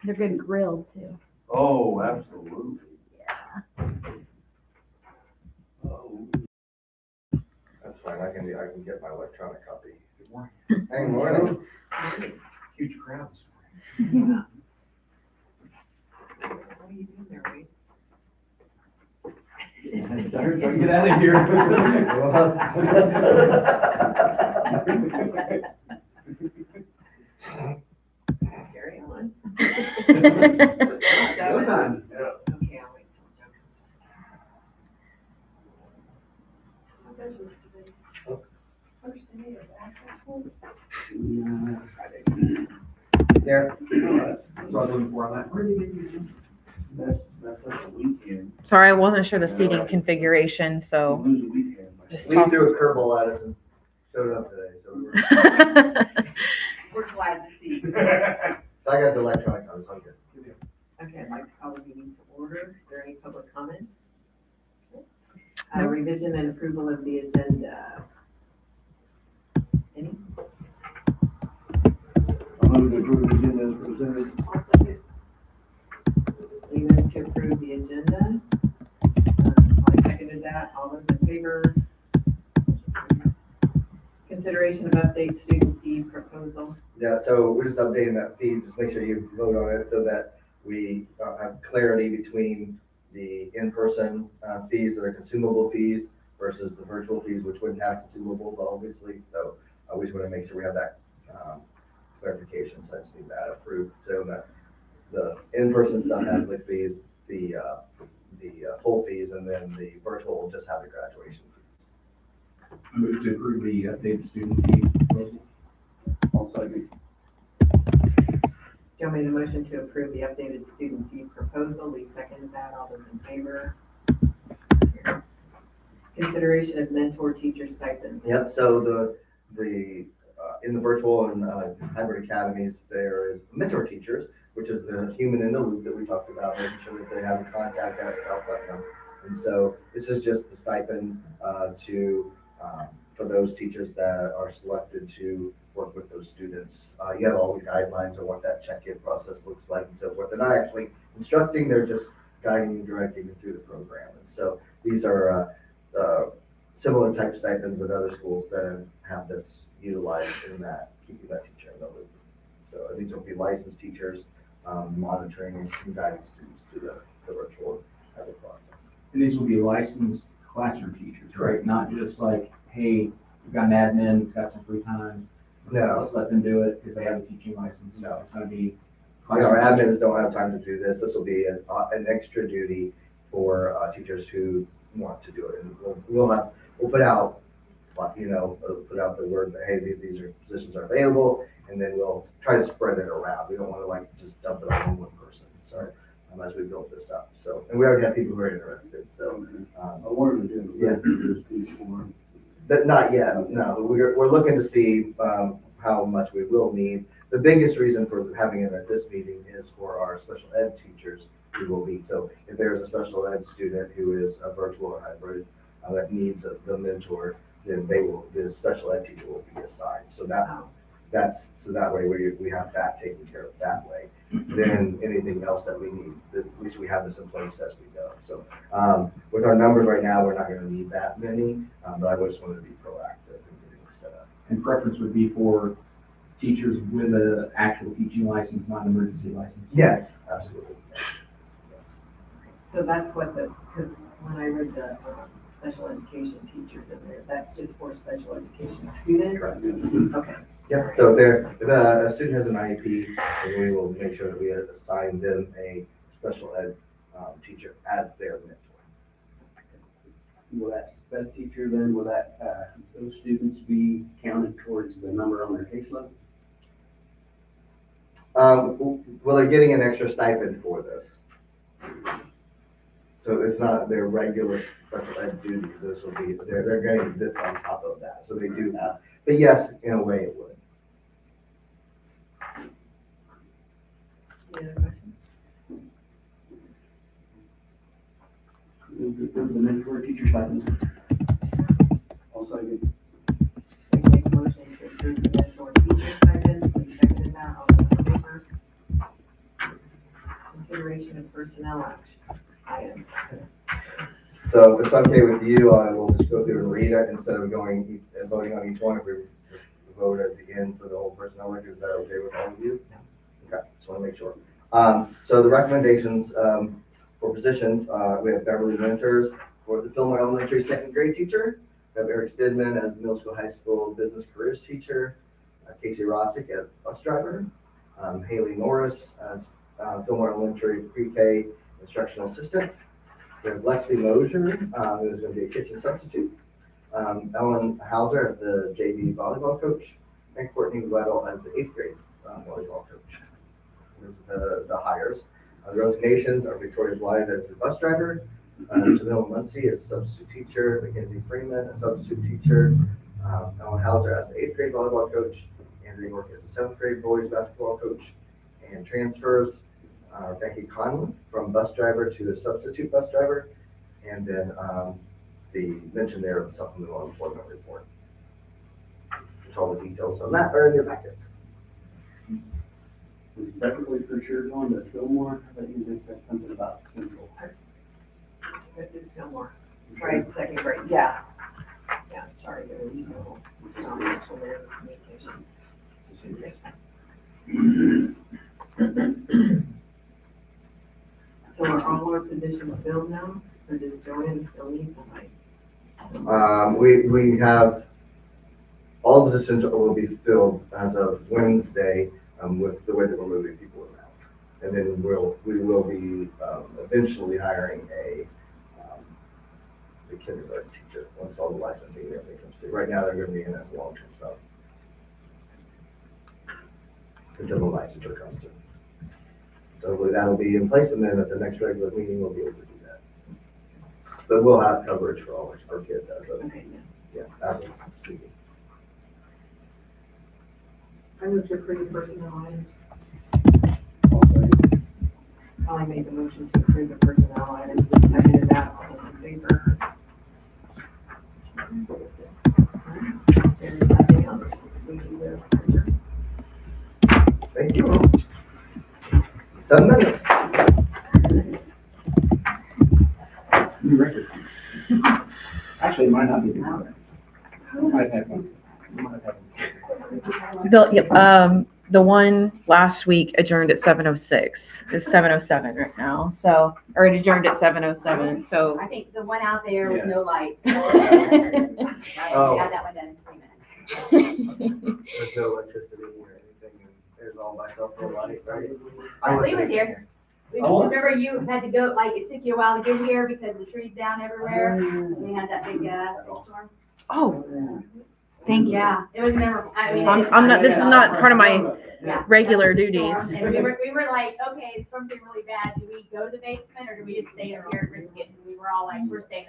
They're good grilled too. Oh, absolutely. Yeah. Oh. That's fine, I can get my electronic copy. Good morning. Hey, morning. Huge crowd this morning. What are you doing there, Wade? Sorry, so get out of here. Carry on. Go time. Yeah. Okay, I'll wait till Joe comes back. So there's this today. First day of actual school. Yeah. That's what I was looking for on that. Where did you get your? That's like a weekend. Sorry, I wasn't sure the seating configuration, so. You lose a weekend. Just Lee threw a curveball at us and showed up today, so We're glad to see you. so I got the electronic copy, so I'm good. Okay, I'd like to call the meeting to order. Is there any public comment? No. Revision and approval of the agenda. Any? I'm going to approve the agenda as presented. I'll second. We move to approve the agenda. I seconded that. All those in favor? Consideration of update student fee proposal. Yeah, so we're just updating that feed, just make sure you vote on it so that we have clarity between the in-person fees that are consumable fees versus the virtual fees, which wouldn't have consumables, obviously. So we just want to make sure we have that clarification, so I just need that approved. So that the in-person stuff has the fees, the full fees, and then the virtual will just have the graduation fees. I move to approve the updated student fee proposal. I'll second. Joe made a motion to approve the updated student fee proposal. Lee seconded that. All those in favor? Consideration of mentor teacher stipends. Yep, so the in the virtual and hybrid academies, there is mentor teachers, which is the human in the loop that we talked about, making sure that they have a contact at South Putnam. And so this is just the stipend for those teachers that are selected to work with those students. You have all the guidelines on what that check-in process looks like and so forth. They're not actually instructing, they're just guiding and directing you through the program. And so these are similar type stipends at other schools that have this utilized in that, keeping that teacher in the loop. So these will be licensed teachers monitoring and guiding students through the virtual hybrid process. And these will be licensed classroom teachers, right? Not just like, hey, we've got an admin, it's got some free time. No. Let's let them do it because they have a teaching license. No. It's gonna be. Our admins don't have time to do this. This will be an extra duty for teachers who want to do it. And we'll put out, put out the word that, hey, these positions are available, and then we'll try to spread it around. We don't want to just dump it on one person. So as we build this up. So, and we already have people who are interested. So, I wanted to do Yes. those people. not yet. No, we're looking to see how much we will need. The biggest reason for having it at this meeting is for our special ed teachers who will be. So if there's a special ed student who is a virtual or hybrid that needs the mentor, then the special ed teacher will be assigned. So that way we have that taken care of that way. Then anything else that we need, at least we have this in place as we go. So with our numbers right now, we're not going to need that many, but I just wanted to be proactive in getting this set up. And preference would be for teachers with an actual teaching license, not an emergency license. Yes, absolutely. Yes. So that's what because when I read the special education teachers in there, that's just for special education students? Correct. Okay. Yeah, so if a student has an IEP, then we will make sure that we assign them a special ed teacher as their mentor. Will that teacher then, will those students be counted towards the number on their caseload? Well, they're getting an extra stipend for this. So it's not their regular special ed duties. This will be, they're getting this on top of that. So they do have, but yes, in a way it would. Any other questions? Move to approve the mentor teacher stipends. I'll second. We make a motion to approve the mentor personnel action items. So if it's okay with you, I will just go through and read it instead of voting on each one. If we just vote at the end for the whole personnel record, is that okay with all of you? Okay, just want to make sure. So the recommendations for positions, we have Beverly Winters for the Fillmore Elementary second grade teacher. We have Eric Stidman as the middle school, high school business careers teacher. Casey Rossick as bus driver. Haley Norris as Fillmore Elementary pre-K instructional assistant. We have Lexi Mosier, who is going to be a kitchen substitute. Ellen Hauser as the JV volleyball coach. And Courtney Weddle as the 8th grade volleyball coach. There's the hires. The resignations are Victoria Blythe as the bus driver. Jamila Muncie as a substitute teacher. Mackenzie Freeman, a substitute teacher. Ellen Hauser as the 8th grade volleyball coach. Andrew York as the 7th grade boys basketball coach. And transfers, Becky Conlon from bus driver to a substitute bus driver. And then the mention there of the supplemental employment report. Which all the details on that are in your packets. Is Beverly for sure going to Fillmore? I thought you just said something about Central. It's Fillmore, right, second grade, yeah. Yeah, sorry, there was no actual communication. So are all our positions filled now, or does Joanne still need somebody? We have, all positions will be filled as of Wednesday with the way that we're moving people around. And then we will be eventually hiring the kindergarten teacher once all the licensing and everything comes through. Right now, they're going to be in as long-term stuff until the licensure comes through. So hopefully that'll be in place, and then at the next regular meeting, we'll be able to do that. But we'll have coverage for all our kids as of, Okay, yeah. as of speaking. I moved to approve personnel items. I made the motion to approve the personnel items, and seconded that, all those in favor? There's nothing else we can do. Thank you. 7 minutes. New record. Actually, it might not be the one. Might have one. Might have one. The one last week adjourned at 7:06. It's 7:07 right now. So, or it adjourned at 7:07. So, I think the one out there with no lights. Oh. Got that one done in 3 minutes. There's no electricity or anything. There's all by cell phone light, right? Lee was here. Remember you had to go, like, it took you a while to get here because the trees down everywhere. We had that big storm. oh, thank you. Yeah, it was never, I mean. I'm not. This is not part of my Yeah. regular duties. And we were like, okay, the storm's getting really bad. Do we go to the basement or do we just stay up here and risk it? And we were all like, we're staying